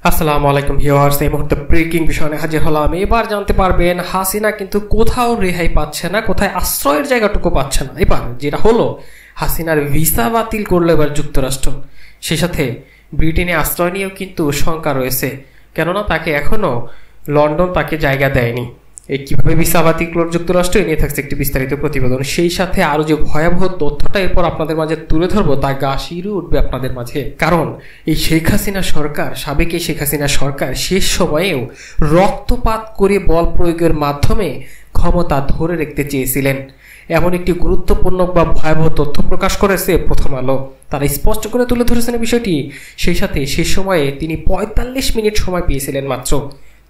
আসসালামু আলাইকুম ভিউয়ার্স, এই মুহূর্তে ব্রেকিং বিষয় নিয়ে হাজির হলাম। এবার জানতে পারবেন হাসিনা কিন্তু কোথাও রেহাই পাচ্ছে না, কোথায় আশ্রয়ের জায়গাটুকু পাচ্ছে না। এবার যেটা হলো, হাসিনার ভিসা বাতিল করলো এবার যুক্তরাষ্ট্র। সেই সাথে ব্রিটেনে আশ্রয় নিয়েও কিন্তু শঙ্কা রয়েছে, কেননা তাকে এখনো লন্ডন তাকে জায়গা দেয়নি। এই কিভাবে ভিসা বাতিল করল যুক্তরাষ্ট্র, এ নিয়ে থাকছে একটি বিস্তারিত প্রতিবেদন। সেই সাথে আরো যে ভয়াবহ তথ্যটা এরপর আপনাদের মাঝে তুলে ধরবো, তা গা শিউরে উঠবে আপনাদের মাঝে। কারণ এই শেখ হাসিনা সরকার, সাবেক এই শেখ হাসিনা সরকার শেষ সময়েও রক্তপাত করে বল প্রয়োগের মাধ্যমে ক্ষমতা ধরে রাখতে চেয়েছিলেন। এমন একটি গুরুত্বপূর্ণ বা ভয়াবহ তথ্য প্রকাশ করেছে প্রথম আলো। তারা স্পষ্ট করে তুলে ধরেছেন বিষয়টি। সেই সাথে শেষ সময়ে তিনি ৪৫ মিনিট সময় পেয়েছিলেন মাত্র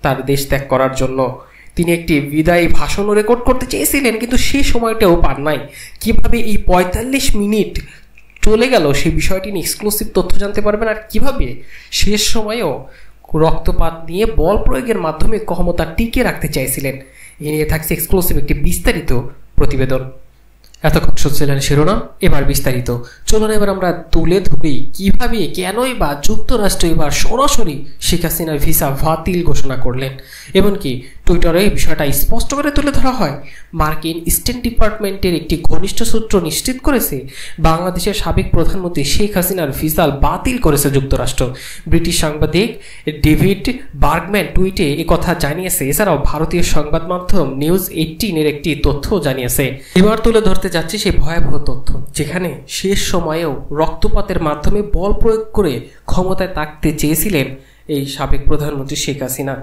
তার দেশ ত্যাগ করার জন্য। তিনি একটি বিদায়ী ভাষণও রেকর্ড করতে চেয়েছিলেন, কিন্তু সেই সময়টাও পান নাই। কিভাবে এই ৪৫ মিনিট চলে গেল সেই বিষয়টি নিয়ে এক্সক্লুসিভ তথ্য জানতে পারবেন। আর কিভাবে শেষ সময়েও রক্তপাত নিয়ে বল প্রয়োগের মাধ্যমে ক্ষমতা টিকে রাখতে চাইছিলেন, এ নিয়ে থাকছে এক্সক্লুসিভ একটি বিস্তারিত প্রতিবেদন। এতক্ষণ শুনছিলেন শিরোনাম, এবার বিস্তারিত। চলুন এবার আমরা তুলে ধরি কিভাবে, কেনই বা যুক্তরাষ্ট্র এবার সরাসরি শেখ হাসিনার ভিসা বাতিল ঘোষণা করলেন। এমনকি টুইটারে এই বিষয়টা স্পষ্ট করে তুলে ধরা হয়। মার্কিন স্টেট ডিপার্টমেন্টের একটি ঘনিষ্ঠ সূত্র নিশ্চিত করেছে, বাংলাদেশের সাবেক প্রধানমন্ত্রী শেখ হাসিনার ভিসা বাতিল করেছে যুক্তরাষ্ট্র। ব্রিটিশ সাংবাদিক ডেভিড বার্গম্যান টুইটে একথা জানিয়েছে। এছাড়াও ভারতীয় সংবাদ মাধ্যম নিউজ 18 একটি তথ্য জানিয়েছে। এবার তুলে ধরতে যাচ্ছে সেই ভয়াবহ তথ্য, যেখানে শেষ সময়েও রক্তপাতের মাধ্যমে বল প্রয়োগ করে ক্ষমতায় থাকতে চেয়েছিলেন এই সাবেক প্রধানমন্ত্রী শেখ হাসিনা।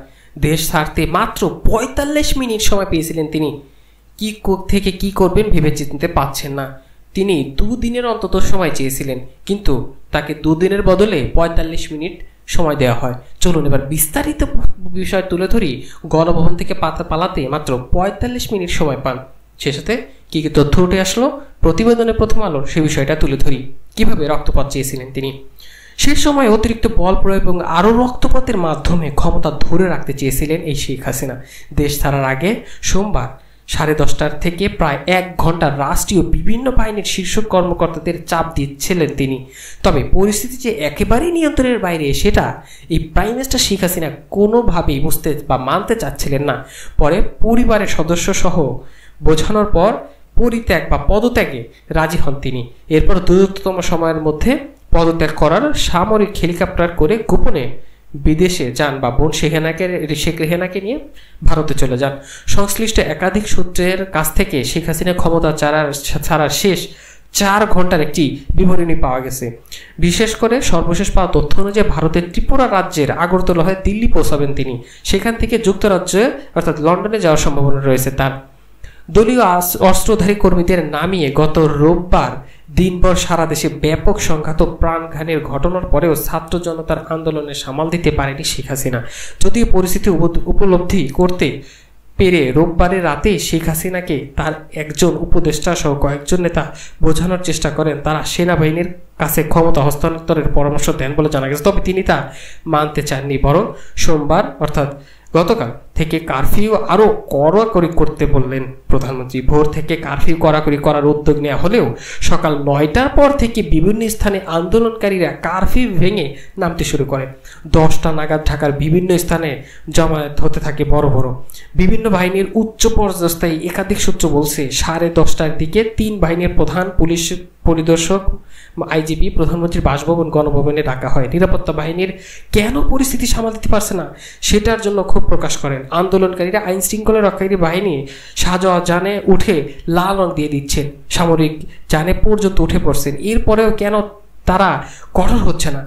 দেশ ছাড়তে মাত্র ৪৫ মিনিট সময় পেয়েছিলেন তিনি। থেকে কি করবেন ভেবে চিনতে পাচ্ছেন না। তিনি দুদিনের অন্তত সময় চেয়েছিলেন, কিন্তু তাকে দুদিনের বদলে ৪৫ মিনিট সময় দেওয়া হয়। চলুন এবার বিস্তারিত বিষয় তুলে ধরি। গণভবন থেকে পালাতে মাত্র ৪৫ মিনিট সময় পান। সে সাথে কি কি তথ্য উঠে আসলো প্রতিবেদনে প্রথম আলোর, সে বিষয়টা তুলে ধরি। কিভাবে রক্তপাত চেয়েছিলেন তিনি। শেষ সময় অতিরিক্ত বল প্রয়োগ এবং আরও রক্তপাতের মাধ্যমে ক্ষমতা ধরে রাখতে চেয়েছিলেন এই শেখ হাসিনা। দেশ ছাড়ার আগে সোমবার 10:30 থেকে প্রায় 1 ঘন্টা রাষ্ট্রীয় বিভিন্ন বাহিনীর শীর্ষ কর্মকর্তাদের চাপ দিচ্ছিলেন তিনি। তবে পরিস্থিতি যে একেবারেই নিয়ন্ত্রণের বাইরে, সেটা এই প্রাইম মিনিস্টার শেখ হাসিনা কোনোভাবেই বুঝতে বা মানতে চাচ্ছিলেন না। পরে পরিবারের সদস্য সহ বোঝানোর পর পরিত্যাগ বা পদত্যাগে রাজি হন তিনি। এরপর দ্রুততম সময়ের মধ্যে পদত্যাগ করার সামরিক হেলিকপ্টার করে গোপনে বিদেশে যান বা বোন শেখ রেহানাকে নিয়ে ভারতে চলে যান। সংশ্লিষ্ট একাধিক সূত্রের কাছ থেকে শেখ হাসিনা ক্ষমতা ছাড়ার শেষ 4 ঘন্টার একটি বিবরণী পাওয়া গেছে। বিশেষ করে সর্বশেষ পাওয়া তথ্য অনুযায়ী ভারতের ত্রিপুরা রাজ্যের আগরতলা হয়ে দিল্লি পৌঁছাবেন তিনি। সেখান থেকে যুক্তরাজ্যে অর্থাৎ লন্ডনে যাওয়ার সম্ভাবনা রয়েছে তার। দলীয় অস্ত্রধারী কর্মীদের নামিয়ে গত রোববার দিনভর সারা দেশে ব্যাপক সংঘাত ও প্রাণঘাতের ঘটনার পরেও ছাত্র জনতার আন্দোলনে সামাল দিতে পারেনি শেখ হাসিনা। যদিও পরিস্থিতি উপলব্ধি করতে পেরে রোববারের রাতে শেখ হাসিনাকে তার একজন উপদেষ্টা সহ কয়েকজন নেতা বোঝানোর চেষ্টা করেন তারা সেনাবাহিনীর কাছে ক্ষমতা হস্তান্তরের পরামর্শ দেন বলে জানা গেছে। তবে তিনি তা মানতে চাননি, বরং সোমবার অর্থাৎ গতকাল থেকে কারফিউ আরও কড়াকড়ি করতে বললেন প্রধানমন্ত্রী। ভোর থেকে কারফিউ কড়াকড়ি করার উদ্যোগ নেওয়া হলেও সকাল 9টার পর থেকে বিভিন্ন স্থানে আন্দোলনকারীরা কারফিউ ভেঙে নামতে শুরু করে। 10টা নাগাদ ঢাকার বিভিন্ন স্থানে জমায়েত হতে থাকে বড় বড়। বিভিন্ন বাহিনীর উচ্চ পর্যায়ে একাধিক সূত্র বলছে 10:30টার দিকে 3 বাহিনীর প্রধান, পুলিশ পরিদর্শক, আইজিপি প্রধানমন্ত্রীর বাসভবন গণভবনে ডাকা হয়। নিরাপত্তা বাহিনীর কেন পরিস্থিতি সামাল দিতে পারছে না সেটার জন্য ক্ষোভ প্রকাশ করেন আন্দোলনকারীরা। আইন শৃঙ্খলা রক্ষাকারী বাহিনী সাজোয়া যানে উঠে লাল রং দিয়ে দিচ্ছেন, সামরিক যানে পর্যন্ত উঠে পড়ছেন। এরপরেও কেন তারা কঠোর হচ্ছে না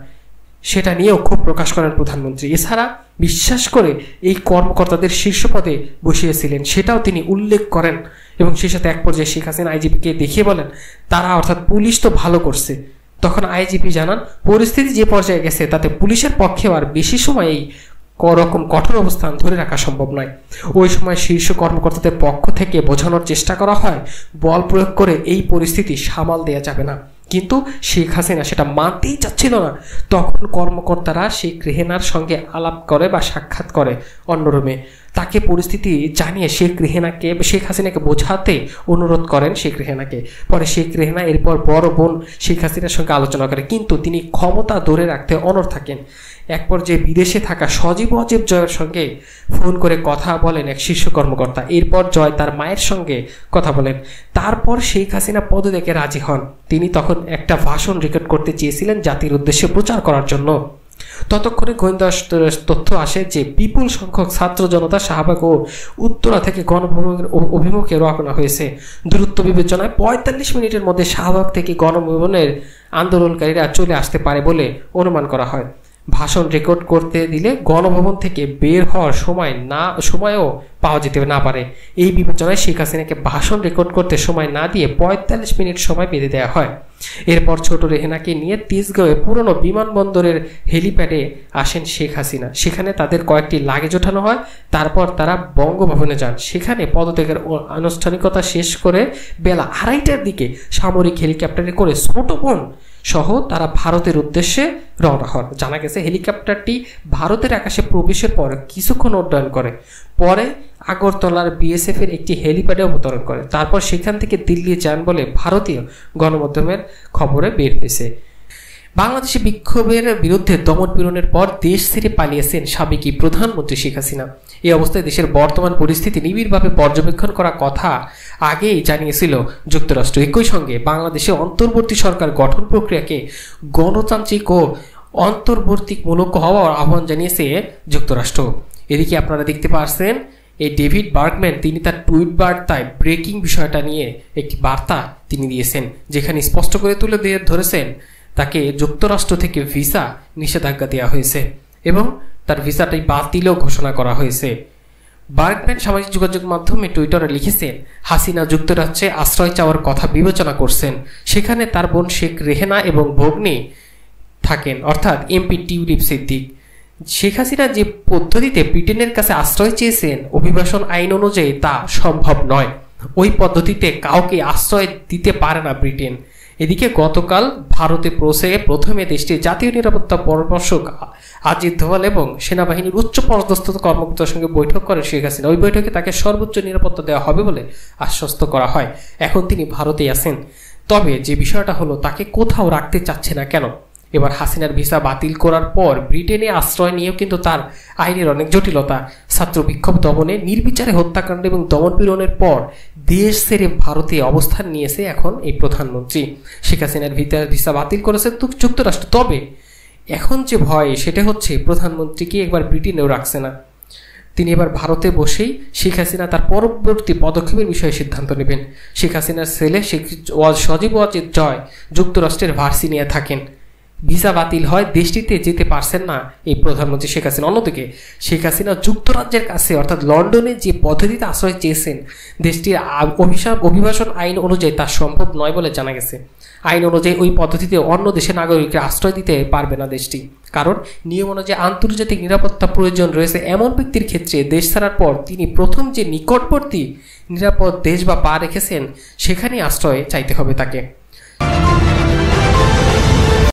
সেটা নিয়েও ক্ষোভ প্রকাশ করেন প্রধানমন্ত্রী। এছাড়া বিশ্বাস করে এই কর্মকর্তাদের শীর্ষ পদে বসিয়েছিলেন সেটাও তিনি উল্লেখ করেন। এবং সেই সাথে এক পর্যায়ে শেখ হাসিনা আইজিপিকে দেখিয়ে বলেন তারা অর্থাৎ পুলিশ তো ভালো করছে। তখন আইজিপি জানান পরিস্থিতি যে পর্যায়ে গেছে তাতে পুলিশের পক্ষেও আর বেশি সময় এই রকম কঠোর অবস্থান ধরে রাখা সম্ভব নয়। ওই সময় শীর্ষ কর্মকর্তাদের পক্ষ থেকে বোঝানোর চেষ্টা করা হয় বল প্রয়োগ করে এই পরিস্থিতি সামাল দেওয়া যাবে না, কিন্তু শেখ হাসিনা সেটা মানতেই চাচ্ছিল না। তখন কর্মকর্তারা শেখ রেহানার সঙ্গে আলাপ করে বা সাক্ষাৎ করে অন্য রুমে। তাকে পরিস্থিতি জানিয়ে শেখ হাসিনাকে বোঝাতে অনুরোধ করেন শেখ রেহানাকে। পরে শেখ রেহানা এরপর বড় বোন শেখ হাসিনার সঙ্গে আলোচনা করে, কিন্তু তিনি ক্ষমতা ধরে রাখতে অনড় থাকেন। এক পর্যায়ে বিদেশে থাকা সজীব ওয়াজেদ জয়ের সঙ্গে ফোন করে কথা বলেন এক শীর্ষ কর্মকর্তা। এরপর জয় তার মায়ের সঙ্গে কথা বলেন। তারপর শেখ হাসিনা পদত্যাগে রাজি হন। তিনি তখন একটা ভাষণ রেকর্ড করতে চেয়েছিলেন জাতির উদ্দেশ্যে প্রচার করার জন্য। ততক্ষণে গোয়েন্দা তথ্য আসে যে বিপুল সংখ্যক ছাত্র জনতা শাহবাগ ও উত্তরা থেকে গণভবনের অভিমুখে রওনা হয়েছে। দূরত্ব বিবেচনায় ৪৫ মিনিটের মধ্যে শাহবাগ থেকে গণভবনের আন্দোলনকারীরা চলে আসতে পারে বলে অনুমান করা হয়। ভাষণ রেকর্ড করতে দিলে গণভবন থেকে বের হওয়ার সময়ও পাওয়া যেতে না পারে। এই বিবেচনায় শেখ হাসিনাকে ভাষণ রেকর্ড করতে সময় না দিয়ে ৪৫ মিনিট সময় বেঁধে দেওয়া হয়। এরপর ছোট রেহেনাকে নিয়ে তেজগাঁওয়ে পুরনো বিমানবন্দরের হেলিপ্যাডে আসেন শেখ হাসিনা। সেখানে তাদের কয়েকটি লাগেজ ওঠানো হয়। তারপর তারা বঙ্গভবনে যান। সেখানে পদত্যাগের আনুষ্ঠানিকতা শেষ করে বেলা ২:৩০টার দিকে সামরিক হেলিকপ্টারে করে ছোট বোন সহ তারা ভারতের উদ্দেশ্যে রওনা হন। জানা গেছে হেলিকপ্টারটি ভারতের আকাশে প্রবেশের পর কিছুক্ষণ উড্ডয়ন করে, পরে আগরতলার বিএসএফ এর একটি হেলিপ্যাডে অবতরণ করে। তারপর সেখান থেকে দিল্লি যান বলে ভারতীয় গণমাধ্যমের খবরে বের হয়েছে। বাংলাদেশে বিক্ষোভের বিরুদ্ধে দমন-পীড়নের পর দেশ ছেড়ে পালিয়েছেন সাবেক প্রধানমন্ত্রী শেখ হাসিনা। এই অবস্থায় দেশের বর্তমান পরিস্থিতি নিবিড়ভাবে পর্যবেক্ষণ করার কথা আগেই জানিয়েছিল যুক্তরাষ্ট্র। একই সঙ্গে বাংলাদেশে অন্তর্বর্তী সরকার গঠন প্রক্রিয়াকে গণতান্ত্রিক ও অন্তর্বর্তীমূলক হওয়ার আহ্বান জানিয়েছে যুক্তরাষ্ট্র। এদিকে আপনারা দেখতে পাচ্ছেন এই ডেভিড বার্গম্যান তিনি তার টুইট বার্তায় ব্রেকিং বিষয়টা নিয়ে একটি বার্তা তিনি দিয়েছেন, যেখানে স্পষ্ট করে তুলে ধরেছেন তাকে যুক্তরাষ্ট্র থেকে ভিসা নিষেধাজ্ঞা দেওয়া হয়েছে এবং তার ভিসাটাই বাতিলও ঘোষণা করা হয়েছে। বার্গম্যান সামাজিক যোগাযোগ মাধ্যমে টুইটারে লিখেছেন, হাসিনা যুক্তরাজ্যে আশ্রয় চাওয়ার কথা বিবেচনা করছেন। সেখানে তার বোন শেখ রেহেনা এবং ভগ্নী থাকেন, অর্থাৎ এমপি টিউলিপ সিদ্দিক। শেখ হাসিনা যে পদ্ধতিতে ব্রিটেনের কাছে আশ্রয় চেয়েছেন অভিবাসন আইন অনুযায়ী তা সম্ভব নয়। ওই পদ্ধতিতে কাউকে আশ্রয় দিতে পারে না ব্রিটেন। এদিকে গতকাল ভারতে পৌঁছে প্রথমে দেশটির জাতীয় নিরাপত্তা পরামর্শক আজিজ দোভাল এবং সেনাবাহিনীর উচ্চ পদস্থ কর্মকর্তার সঙ্গে বৈঠক করেন শেখ হাসিনা। ওই বৈঠকে তাকে সর্বোচ্চ নিরাপত্তা দেওয়া হবে বলে আশ্বস্ত করা হয়। এখন তিনি ভারতেই আছেন। তবে যে বিষয়টা হলো, তাকে কোথাও রাখতে চাচ্ছে না কেন? এবার হাসিনার ভিসা বাতিল করার পর ব্রিটেনে আশ্রয় নিয়েও কিন্তু তার আইনের অনেক জটিলতা। ছাত্র বিক্ষোভ দমনে, নির্বিচারে হত্যাকাণ্ড এবং দমনপীড়নের পর দেশ ছেড়ে ভারতে অবস্থান নিয়েছে এখন এই প্রধানমন্ত্রী। শেখ হাসিনার ভিসা বাতিল করেছে যুক্তরাষ্ট্র। তবে এখন যে ভয় সেটা হচ্ছে প্রধানমন্ত্রীকে একবার ব্রিটেনেও রাখছে না। তিনি এবার ভারতে বসেই শেখ হাসিনা তার পরবর্তী পদক্ষেপের বিষয়ে সিদ্ধান্ত নেবেন। শেখ হাসিনার ছেলে সজীব ওয়াজেদ জয় যুক্তরাষ্ট্রের ভার্জিনিয়া থাকেন। ভিসা বাতিল হয়, দেশটিতে যেতে পারছেন না এই প্রধানমন্ত্রী শেখ হাসিনা। অন্যদিকে শেখ হাসিনা যুক্তরাজ্যের কাছে অর্থাৎ লন্ডনে যে পদ্ধতিতে আশ্রয় চেয়েছেন দেশটির অভিবাসন আইন অনুযায়ী তা সম্ভব নয় বলে জানা গেছে। আইন অনুযায়ী ওই পদ্ধতিতে অন্য দেশের নাগরিকরা আশ্রয় দিতে পারবে না দেশটি, কারণ নিয়ম অনুযায়ী আন্তর্জাতিক নিরাপত্তা প্রয়োজন রয়েছে এমন ব্যক্তির ক্ষেত্রে দেশ ছাড়ার পর তিনি প্রথম যে নিকটবর্তী নিরাপদ দেশ বা পা রেখেছেন সেখানেই আশ্রয় চাইতে হবে তাকে।